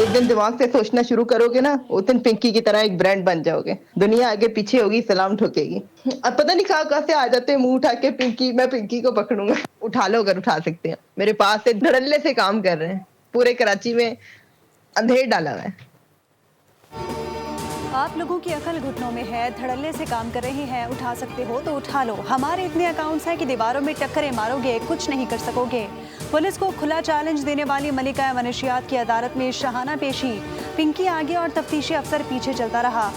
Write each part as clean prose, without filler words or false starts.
एक दिन दिमाग से सोचना शुरू करोगे ना, उस दिन पिंकी की तरह एक ब्रांड बन जाओगे। दुनिया आगे पीछे होगी, सलाम ठोकेगी। अब पता नहीं कहाँ से आ जाते हैं मुंह उठा के, पिंकी, मैं पिंकी को पकड़ूंगा। उठा लो अगर उठा सकते हैं। मेरे पास से धड़ल्ले से काम कर रहे हैं। पूरे कराची में अंधेर डाला हुआ है। आप लोगों की अकल घुटनों में है, धड़ल्ले से काम कर रहे हैं, उठा सकते हो तो उठा लो। हमारे इतने अकाउंट्स हैं कि दीवारों में टक्करें मारोगे, कुछ नहीं कर सकोगे। पुलिस को खुला चैलेंज देने वाली मलिका मनशियात की अदालत में शाहाना पेशी। पिंकी आगे और तफ्तीशी अफसर पीछे चलता रहा।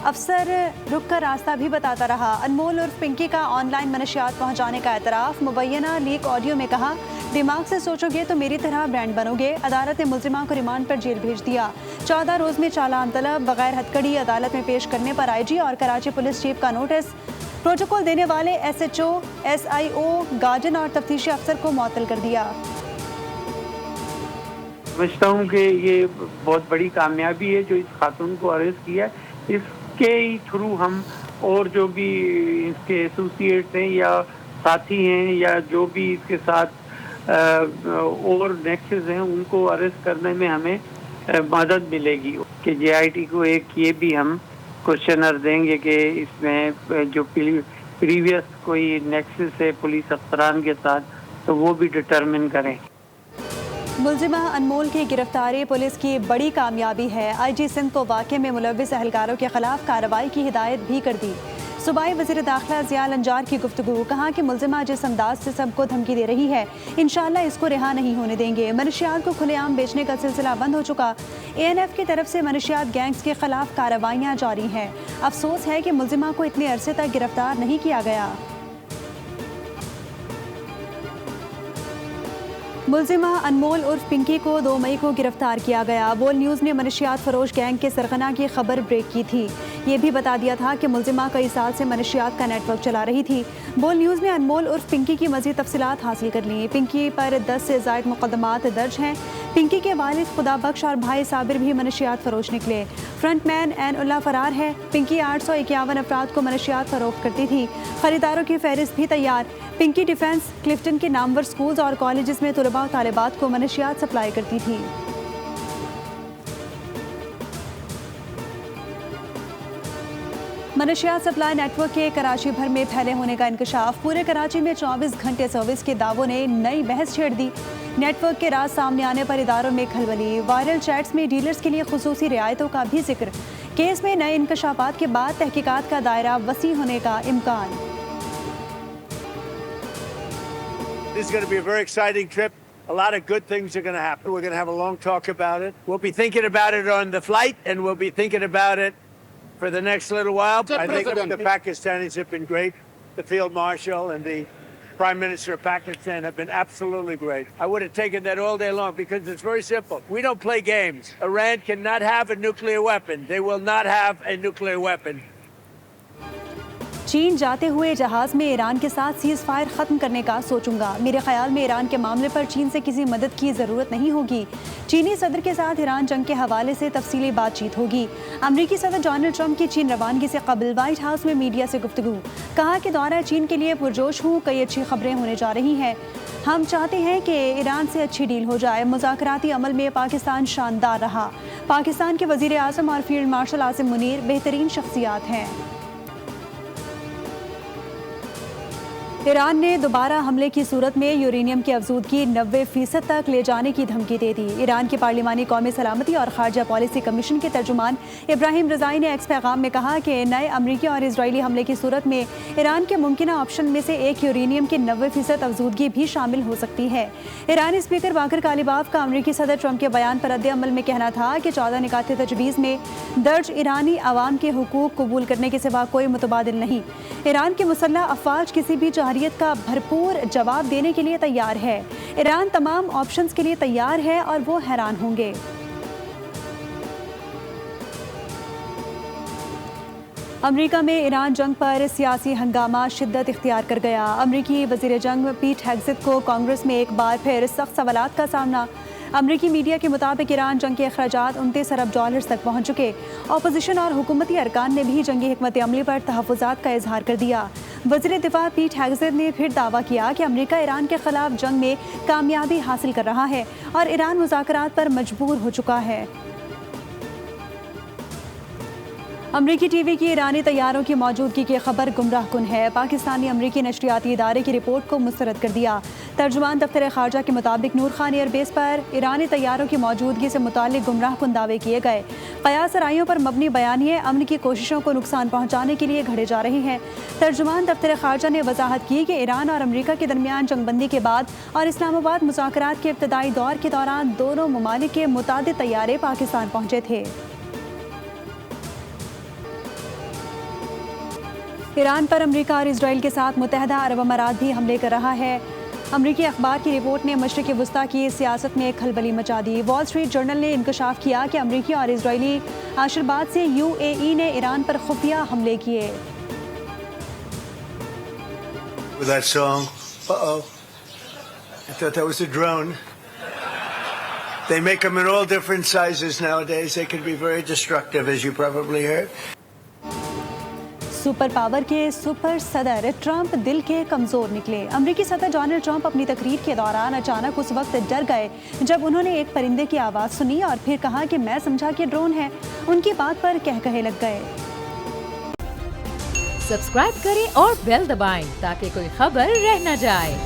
अफसर रुक कर रास्ता भी बताता रहा। अनमोल उर्फ पिंकी का ऑनलाइन मनशियात पहुंचाने का एतराफ़। मुबैना लीक ऑडियो में कहा, दिमाग से सोचोगे तो मेरी तरह ब्रांड बनोगे। अदालत ने मुलजिमा को रिमांड पर जेल भेज दिया। 14 रोज में चालान तलब। बगैर हथकड़ी अदालत में पेश करने पर आईजी और कराची पुलिस चीफ का नोटिस। प्रोटोकॉल देने वाले एसएचओ, एसआईओ, गार्डन और तफ्तीशी अफसर को मुअत्तल कर दिया। समझता हूँ कि ये बहुत बड़ी कामयाबी है जो इस खातून को अरेस्ट किया। इसके ही थ्रू हम और जो भी इसके एसोसिएट्स हैं या साथी हैं या जो भी इसके साथ और नेक्सस हैं उनको अरेस्ट करने में हमें मदद मिलेगी। कि जेआईटी को एक ये भी हम क्वेश्चनर देंगे कि इसमें जो प्रीवियस कोई नेक्सस है पुलिस अफसरान के साथ, तो वो भी डिटरमिन करें। मुलजिमा अनमोल की गिरफ्तारी पुलिस की बड़ी कामयाबी है। आईजी सिंध को वाक़े में मुलव्विस एहलकारों के खिलाफ कार्रवाई की हिदायत भी कर दी। सूबाई वज़ीर दाखिला ज़िया लंजार की गुफ्तगू। कहा कि मुलजिमा जिस अंदाज से सबको धमकी दे रही है, इंशाअल्लाह इसको रिहा नहीं होने देंगे। मनशियात को खुलेआम बेचने का सिलसिला बंद हो चुका। एएनएफ की तरफ से मनशियात गैंग्स के खिलाफ कार्रवाइयाँ जारी हैं। अफसोस है कि मुलजिमा को इतने अरसे तक गिरफ्तार नहीं किया गया। मुलजिमा अनमोल उर्फ पिंकी को 2 मई को गिरफ्तार किया गया। बोल न्यूज़ ने मनशियात फरोश गैंग के सरगना की खबर ब्रेक की थी। ये भी बता दिया था कि मुलजिमा कई साल से मनशियात का नेटवर्क चला रही थी। बोल न्यूज़ ने अनमोल उर्फ पिंकी की मज़ीद तफसीलात हासिल कर ली। पिंकी पर 10 से ज़ायद मुकदमात दर्ज हैं। पिंकी के वालिद खुदा बख्श और भाई साबिर भी मनशियात फरोश निकले। फ्रंटमैन एन उल्ला फरार है। पिंकी 851 अफराद को मनशियात फरोख्त करती थी। खरीदारों की फहरिस्त भी तैयार। पिंकी डिफेंस, क्लिफ्टन के नामवर स्कूल्स और कॉलेजेस में तलबा और तालिबात को मनशियात सप्लाई करती थी। मनशियात सप्लाई नेटवर्क के कराची भर में फैले होने का इंकशाफ। पूरे कराची में 24 घंटे सर्विस के दावों ने नई बहस छेड़ दी। नेटवर्क के राज सामने आने पर इदारों में खलबली। वायरल चैट्स में डीलर्स के लिए खुसूसी रियायतों का भी जिक्र। केस में नए इंकशाफात के बाद तहकीकात का दायरा वसी होने का इम्कान। This is going to be a very exciting trip. A lot of good things are going to happen. We're going to have a long talk about it. We'll be thinking about it on the flight, and we'll be thinking about it for the next little while. I think the Pakistanis have been great. The Field Marshal and the Prime Minister of Pakistan have been absolutely great. I would have taken that all day long because it's very simple. We don't play games. Iran cannot have a nuclear weapon. They will not have a nuclear weapon. चीन जाते हुए जहाज में Iran के साथ cease fire ख़त्म करने का सोचूंगा। मेरे ख्याल में ईरान के मामले पर चीन से किसी मदद की ज़रूरत नहीं होगी। चीनी सदर के साथ ईरान जंग के हवाले से तफसीली बातचीत होगी। अमरीकी सदर डोनाल्ड ट्रंप की चीन रवानगी से कबल व्हाइट हाउस में मीडिया से गुफ्तगू। कहा कि दौरा चीन के लिए पुरजोश हूँ, कई अच्छी खबरें होने जा रही हैं। हम चाहते हैं कि ईरान से अच्छी डील हो जाए। मुज़ाकराती अमल में पाकिस्तान शानदार रहा। पाकिस्तान के वज़ीर आज़म और फील्ड मार्शल आसिम मुनीर बेहतरीन शख्सियात हैं। ईरान ने दोबारा हमले की सूरत में यूरेनियम की अफजूदगी 90% तक ले जाने की धमकी दे दी। ईरान की पार्लिमानी कौमी सलामती और खारजा पॉलिसी कमीशन के तर्जुमान इब्राहिम रज़ाई ने एक्स पैगाम में कहा कि नए अमरीकी और इजरायली हमले की सूरत में ईरान के मुमकिना ऑप्शन में से एक यूरेनियम की 90% अफजूदगी भी शामिल हो सकती है। ईरानी स्पीकर बाकर कालिबाफ का अमरीकी सदर ट्रंप के बयान पर रद्द अमल में कहना था कि 14 निकात तजवीज़ में दर्ज ईरानी आवाम के हुकूक कबूल करने के सिवा कोई मुतबादिल नहीं। ईरान के मुसल्लह अफवाज किसी भी का भरपूर जवाब देने के लिए तैयार है। ईरान तमाम ऑप्शंस के लिए तैयार है और वो हैरान होंगे। अमेरिका में ईरान जंग पर सियासी हंगामा शिद्दत इख्तियार कर गया। अमेरिकी वज़ीर जंग पीट हेग्सेथ को कांग्रेस में एक बार फिर सख्त सवालात का सामना। अमरीकी मीडिया के मुताबिक ईरान जंग के अखराजात 29 अरब डॉलर्स तक पहुँच चुके। अपोजिशन और हुकूमती अरकान ने भी जंगी हिकमत अमली पर तहफ़्फ़ुज़ात का इजहार कर दिया। वज़ीर दिफा पीट हेग्सेथ ने फिर दावा किया कि अमेरिका ईरान के खिलाफ जंग में कामयाबी हासिल कर रहा है और ईरान मुज़ाकरात पर मजबूर हो चुका है। अमरीकी टीवी की ईरानी तैयारों की मौजूदगी की खबर गुमराह कुन है। पाकिस्तानी अमरीकी नशरियाती इदारे की रिपोर्ट को मुस्तरद कर दिया। तर्जुमान दफ्तर खारजा के मुताबिक नूर खान एयरबेस पर ईरानी तैयारों की मौजूदगी से मुताल्लिक गुमराह कुन दावे किए गए। क़यास सराइयों पर मबनी बयानिए अमन की कोशिशों को नुकसान पहुँचाने के लिए घड़े जा रहे हैं। तर्जुमान दफ्तर खारजा ने वजाहत की कि ईरान और अमरीका के दरमियान जंगबंदी के बाद और इस्लामाबाद मुज़ाकरात के इब्तदाई दौर के दौरान दोनों ममालिक के मुतादिद तैयारे पाकिस्तान पहुँचे थे। ईरान पर अमेरिका और इजराइल के साथ मुत्तहदा अरब अमारात भी हमले कर रहा है। अमरीकी अखबार की रिपोर्ट ने मशरिक़ वस्ता की सियासत में खलबली मचा दी। वॉल स्ट्रीट जर्नल ने इंकशाफ किया कि अमरीकी और इजरायली आशरबाद से UAE ने ईरान पर खुफिया हमले किए। With that song, I thought that was a drone. They make them in all different sizes nowadays. They can be very destructive, as you probably heard. Super power के super सदर Trump दिल के कमजोर निकले। अमरीकी सदर डोनाल्ड ट्रंप अपनी तकरीर के दौरान अचानक उस वक्त डर गए जब उन्होंने एक परिंदे की आवाज़ सुनी और फिर कहा कि मैं समझा कि ड्रोन है। उनकी बात पर कहकहे लग गए। सब्सक्राइब करें और बेल दबाएं ताकि कोई खबर रह न जाए।